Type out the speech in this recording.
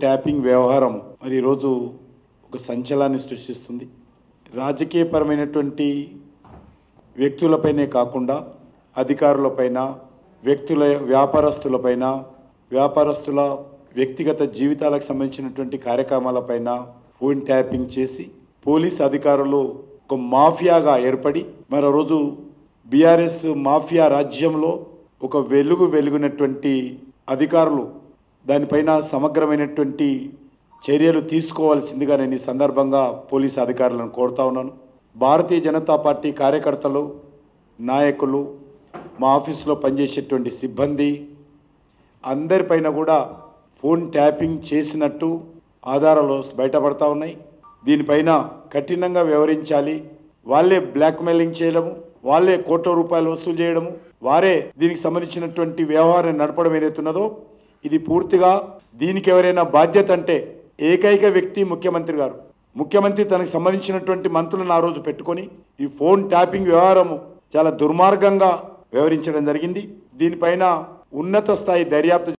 Tapping వ్యవహారం మరి ఈరోజు ఒక సంచలనాన్ని సృష్టిస్తుంది. రాజకీయపరమైనటువంటి వ్యక్తులపైనే కాకుండా అధికారులపైన, వ్యాపారస్తుల వ్యక్తిగత జీవితాలకు సంబంధించినటువంటి కార్యక్రమాలపైన ఫోన్ ట్యాపింగ్ చేసి పోలీస్ అధికారులు ఒక మాఫియాగా ఏర్పడి మరో రోజు బీఆర్ఎస్ మాఫియా రాజ్యంలో ఒక వెలుగునటువంటి అధికారులు దానిపైన సమగ్రమైనటువంటి చర్యలు తీసుకోవాల్సిందిగా నేను ఈ సందర్భంగా పోలీసు అధికారులను కోరుతా ఉన్నాను. భారతీయ జనతా పార్టీ కార్యకర్తలు, నాయకులు, మా ఆఫీసులో పనిచేసేటువంటి సిబ్బంది అందరిపైన కూడా ఫోన్ ట్యాపింగ్ చేసినట్టు ఆధారాలు బయటపడతా ఉన్నాయి. దీనిపైన కఠినంగా వ్యవహరించాలి. వాళ్ళే బ్లాక్మెయిలింగ్ చేయడము, వాళ్ళే కోట్ల రూపాయలు వసూలు చేయడము, వారే దీనికి సంబంధించినటువంటి వ్యవహారం నడపడం ఏదైతున్నదో ఇది పూర్తిగా దీనికి ఎవరైనా బాధ్యత అంటే ఏకైక వ్యక్తి ముఖ్యమంత్రి గారు. ముఖ్యమంత్రి తనకు సంబంధించినటువంటి మంత్రులను ఆ రోజు పెట్టుకొని ఈ ఫోన్ ట్యాపింగ్ వ్యవహారము చాలా దుర్మార్గంగా వ్యవహరించడం జరిగింది. దీనిపైన ఉన్నత స్థాయి దర్యాప్తు